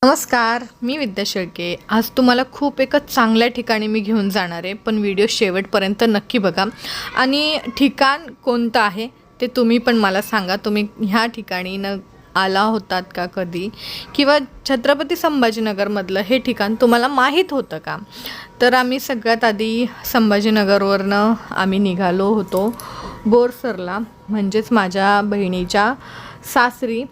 नमस्कार, मी विद्या शेळके। आज तुम्हाला खूप एका चांगल्या ठिकाणी मी घेऊन जाणार आहे, पण व्हिडिओ शेवटपर्यंत नक्की बघा। आणि ठिकाण कोणतं आहे ते तुम्ही पण मला सांगा। तुम्ही ह्या ठिकाणी आला होतात का कधी, किंवा छत्रपती संभाजीनगरमधलं हे ठिकाण तुम्हाला माहीत होतं का? तर आम्ही सगळ्यात आधी संभाजीनगरवरनं आम्ही निघालो होतो बोरसरला, म्हणजेच माझ्या बहिणीच्या सासरी।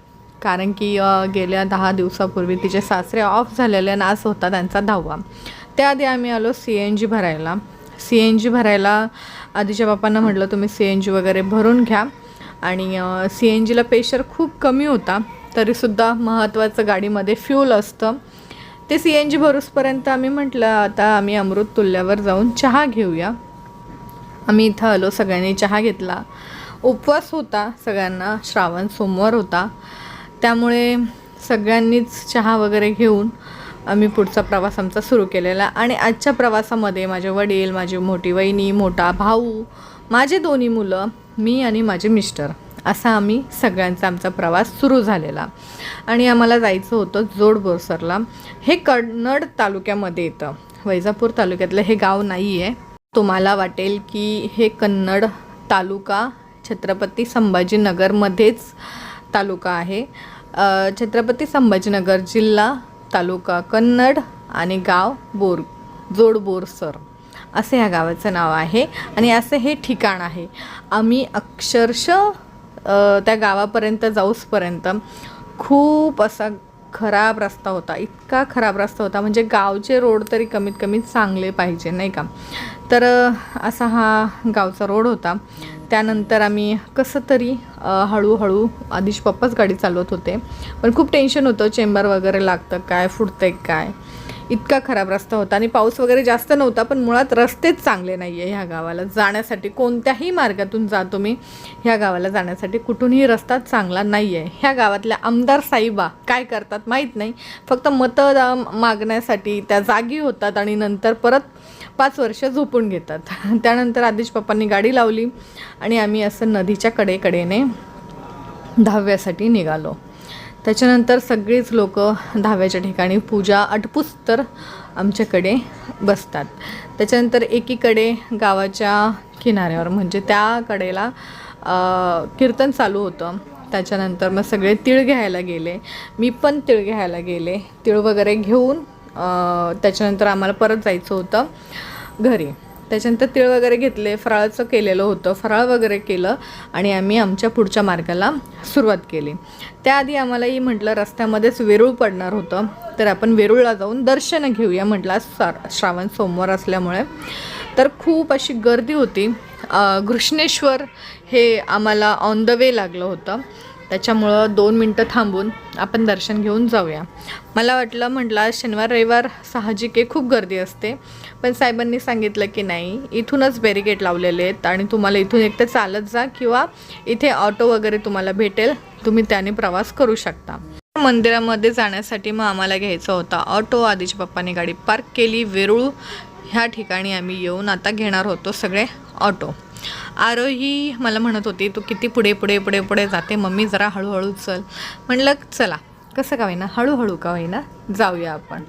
कारण की गेल्या 10 दिवसापूर्वी तिचे सासरे ऑफ झालेले आणि आज होता त्यांचा 10वा। त्याआधी आम्ही आलो CNG भरायला। CNG भरायला आधीच्या बापांना म्हटलं तुम्ही CNG वगैरे भरून घ्या, आणि CNGला प्रेशर खूप कमी होता, तरीसुद्धा महत्त्वाचं गाडीमध्ये फ्यूल असतं। ते CNG भरूसपर्यंत आम्ही म्हटलं आता आम्ही अमृत तुल्यावर जाऊन चहा घेऊया। आम्ही इथं आलो, सगळ्यांनी चहा घेतला। उपवास होता सगळ्यांना, श्रावण सोमवार होता, त्यामुळे सगळ्यांनीच चहा वगैरे घेऊन आम्ही पुढचा प्रवास आमचा सुरू केलेला। आणि आजच्या प्रवासामध्ये माझे वडील, माझी मोठी वहिनी, मोठा भाऊ, माझे 2 मुलं, मी आणि माझे मिस्टर, असा आम्ही सगळ्यांचा आमचा प्रवास सुरू झालेला। आणि आम्हाला जायचं होतं जोड बोरसरला। हे कन्नड तालुक्यामध्ये येतं, वैजापूर तालुक्यातलं हे गाव नाही आहे। तुम्हाला वाटेल की हे कन्नड तालुका छत्रपती संभाजीनगरमध्येच तालुका आहे। छत्रपती संभाजीनगर जिल्हा, तालुका कन्नड आणि गाव जोड बोरसर असे ह्या गावाचं नाव आहे। आणि असं हे ठिकाण आहे। आम्ही अक्षरशः त्या गावापर्यंत जाऊसपर्यंत खूप असा खराब रस्ता होता, इतका खराब रस्ता होता, म्हणजे गावचे रोड तरी कमीत कमी चांगले पाहिजे नाही का। तर असा हा गावचा रोड होता। त्यानंतर आम्ही कसं तरी हळूहळू, आधीच पप्पाच गाडी चालवत होते, पण खूप टेन्शन होतं, चेंबर वगैरे लागतं काय, फुटतंय काय, इतका खराब रस्ता होता। आणि पाऊस वगैरे जास्त नव्हता, पण मुळात रस्तेच चांगले नाही आहे ह्या गावाला जाण्यासाठी। कोणत्याही मार्गातून जा तुम्ही, ह्या गावाला जाण्यासाठी कुठूनही रस्ता चांगला नाही आहे। ह्या गावातल्या आमदार साहेबा काय करतात माहीत नाही, फक्त मतं मागण्यासाठी त्या जागी होतात आणि नंतर परत 5 वर्ष झोपून घेतात। त्यानंतर आधीच पप्पांनी गाडी लावली आणि आम्ही असं नदीच्या कडेकडेने 10व्यासाठी निघालो। त्याच्यानंतर सगळीच लोक 10व्याच्या ठिकाणी पूजा आटपूस तर आमच्याकडे बसतात। त्याच्यानंतर एकीकडे गावाच्या किनाऱ्यावर, म्हणजे त्या कडेला कीर्तन चालू होतं। त्याच्यानंतर मग सगळे तिळ घ्यायला गेले, मी पण तिळ घ्यायला गेले। तिळ वगैरे घेऊन त्याच्यानंतर आम्हाला परत जायचं होतं घरी। त्याच्यानंतर तिळ वगैरे घेतले, फराळाचं केलेलं होतं, फराळ वगैरे केलं आणि आम्ही आमच्या पुढच्या मार्गाला सुरुवात केली। त्याआधी आम्हालाही म्हटलं रस्त्यामध्येच वेरूळ पडणार होतं, तर आपण वेरूळला जाऊन दर्शन घेऊया म्हटलं, श्रावण सोमवार असल्यामुळे। तर खूप अशी गर्दी होती। घृष्णेश्वर हे आम्हाला ऑन द वे लागलं होतं, त्याच्यामुळं 2 मिनटं थांबून आपण दर्शन घेऊन जाऊया। मला म्हटलं शनिवार रविवार साहजिक आहे, खूप गर्दी असते, पण साहेबांनी सांगितलं की नाही, इथूनच बॅरिकेड लावलेले आहेत आणि तुम्हाला इथून एकतर चालत जा किंवा इथे ऑटो वगैरे तुम्हाला भेटेल, तुम्ही त्याने प्रवास करू शकता। मंदिरामध्ये जाण्यासाठी मग आम्हाला घ्यायचा होता ऑटो। आधीच्या पप्पांनी गाडी पार्क केली। वेरूळ ह्या ठिकाणी आम्ही येऊन आता घेणार होतो सगळे ऑटो। आरोही मला म्हणत होती तू किती पुढे पुढे पुढे पुढे जाते मम्मी, जरा हळूहळू चल। म्हणलं चला, कसं का होईना, हळूहळू का होईना जाऊया आपण।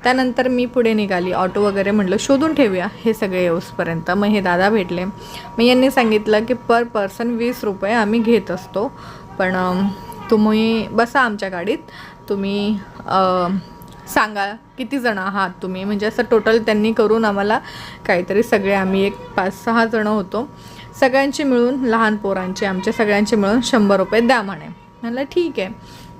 त्यानंतर मी पुढे निघाली, ऑटो वगैरे म्हटलं शोधून ठेवूया हे सगळे येऊसपर्यंत। मग हे दादा भेटले, मग यांनी सांगितलं की पर पर्सन 20 रुपये आम्ही घेत असतो, पण तुम्ही बसा आमच्या गाडीत, तुम्ही सांगा किती जण आहात तुम्ही, म्हणजे असं टोटल त्यांनी करून आम्हाला काहीतरी, सगळे आम्ही एक 5-6 जण होतो, सगळ्यांचे मिळून, लहान पोरांचे आमच्या सगळ्यांचे मिळून 100 रुपये द्या म्हणे। म्हणलं ठीक आहे।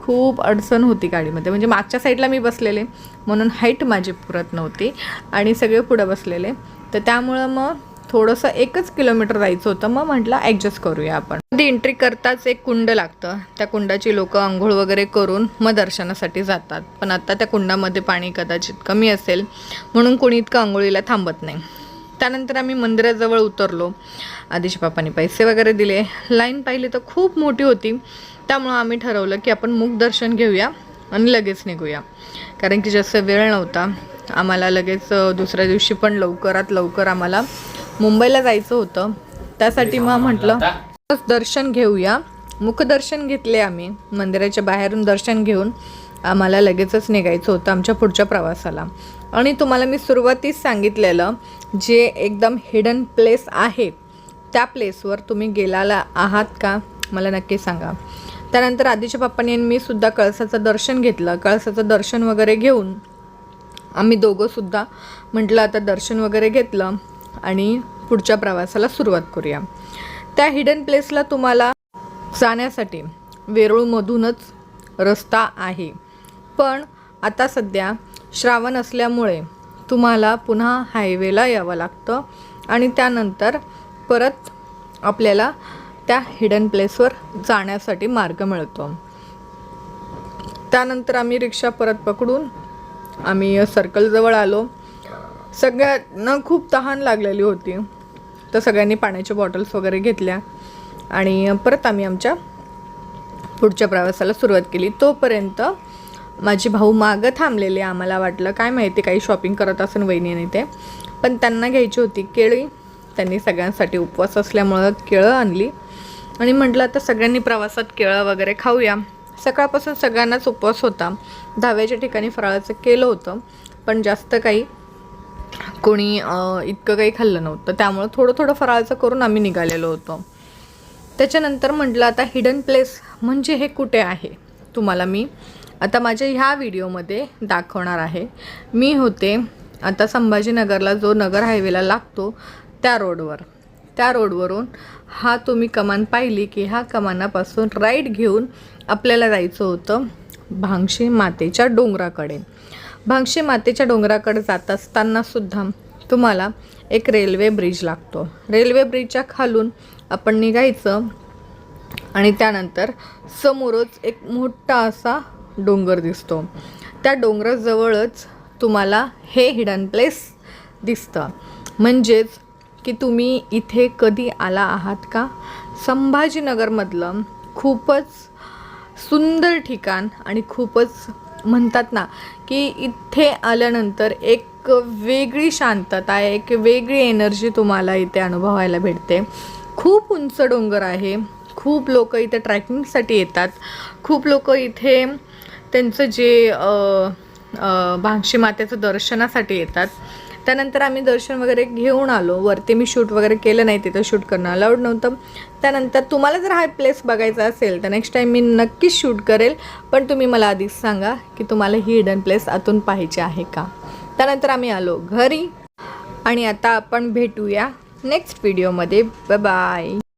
खूप अडचण होती गाडीमध्ये, म्हणजे मागच्या साईडला मी बसलेले म्हणून हाईट माझी पुरत नव्हती आणि सगळे पुढं बसलेले, तर त्यामुळं मग थोडंसं 1 किलोमीटर जायचं होतं। मग म्हटलं ॲडजस्ट करूया आपण। ती एंट्री करताच एक कुंड लागतं, त्या कुंडाची लोक आंघोळ वगैरे करून मग दर्शनासाठी जातात, पण आता त्या कुंडामध्ये पाणी कदाचित कमी असेल म्हणून कोणी इतकं आंघोळीला थांबत नाही। त्यानंतर आम्ही मंदिराजवळ उतरलो, आधीच्या बापांनी पैसे वगैरे दिले। लाईन पाहिली तर खूप मोठी होती, त्यामुळं आम्ही ठरवलं की आपण मुख दर्शन घेऊया आणि लगेच निघूया, कारण की जास्त वेळ नव्हता आम्हाला। लगेच दुसऱ्या दिवशी पण लवकरात लवकर आम्हाला मुंबईला जायचं होतं, त्यासाठी मग म्हटलं दर्शन घेऊया। मुखदर्शन घेतले आम्ही, मंदिराच्या बाहेरून दर्शन घेऊन आम्हाला लगेचच निघायचं होतं आमच्या पुढच्या प्रवासाला. आणि तुम्हाला मी सुरुवातीस सांगितलेलं जे एकदम हिडन प्लेस आहे त्या प्लेसवर तुम्ही गेलेला आहात का मला नक्की सांगा. त्यानंतर आधीच्या पप्पांनी आणि मी सुद्धा कळसाचं दर्शन घेतलं. कळसाचं दर्शन वगैरे घेऊन आम्ही दोघंसुद्धा म्हटलं आता दर्शन वगैरे घेतलं आणि पुढच्या प्रवासाला सुरुवात करूया. त्या हिडन प्लेसला तुम्हाला जाण्यासाठी वेरूळमधूनच रस्ता आहे, पण आता सध्या श्रावण असल्यामुळे तुम्हाला पुन्हा हायवेला यावं लागतं आणि त्यानंतर परत आपल्याला त्या हिडन प्लेसवर जाण्यासाठी मार्ग मिळतो. त्यानंतर आम्ही रिक्षा परत पकडून आम्ही सर्कलजवळ आलो. सगळ्यांना खूप तहान लागलेली होती, तर सगळ्यांनी पाण्याच्या बॉटल्स वगैरे घेतल्या आणि परत आम्ही आमच्या पुढच्या प्रवासाला सुरुवात केली. तोपर्यंत माझे भाऊ मागं थांबलेले. आम्हाला वाटलं काय माहिती काही शॉपिंग करत असेल वहिनीने ते, पण त्यांना घ्यायची होती केळी. त्यांनी सगळ्यांसाठी उपवास असल्यामुळं केळं आणली आणि म्हटलं आता सगळ्यांनी प्रवासात केळं वगैरे खाऊया. सकाळपासून सगळ्यांनाच उपवास होता. धाब्याच्या ठिकाणी फराळाचं केलं होतं, पण जास्त काही कोणी इतकं काही खाल्लं नव्हतं, त्यामुळं थोडं थोडं फराळाचं करून आम्ही निघालेलो होतो. त्याच्यानंतर म्हटलं आता हिडन प्लेस म्हणजे हे कुठे आहे तुम्हाला मी आता माझ्या ह्या व्हिडिओमध्ये दाखवणार आहे. मी होते आता संभाजीनगरला जो नगर हायवेला लागतो त्या रोडवरून हा तुम्ही कमान पाहिली की ह्या कमानापासून राईट घेऊन आपल्याला जायचं होतं भांगशी मातेच्या डोंगराकडे. भांगशी मातेच्या डोंगराकडे जात असतानासुद्धा तुम्हाला एक रेल्वे ब्रिज लागतो. रेल्वे ब्रिजच्या खालून आपण निघायचं आणि त्यानंतर समोरच एक मोठा असा डोंगर दिसतो. त्या डोंगराजवळच तुम्हाला हे हिडन प्लेस दिसतं. म्हणजेच की तुम्ही इथे कधी आला आहात का? संभाजीनगरमधलं खूपच सुंदर ठिकाण आणि खूपच म्हणतात ना की इथे आल्यानंतर एक वेगळी शांतता आहे, एक वेगळी एनर्जी तुम्हाला इथे अनुभवायला भेटते. खूप उंच डोंगर आहे. खूप लोक इथे ट्रॅकिंगसाठी येतात. खूप लोक इथे त्यांचं जे भांगशी मातेचं दर्शनासाठी येतात. त्यानंतर आम्ही दर्शन वगैरे घेऊन आलो. वरती मी शूट वगैरे केलं नाही, तिथं शूट करणं अलाउड नव्हतं. त्यानंतर तुम्हाला जर हा प्लेस बघायचा असेल तर नेक्स्ट टाईम मी नक्कीच शूट करेल, पण तुम्ही मला आधीच सांगा की तुम्हाला ही हिडन प्लेस आतून पाहायची आहे का. त्यानंतर आम्ही आलो घरी आणि आता आपण भेटूया नेक्स्ट व्हिडिओमध्ये. Bye bye.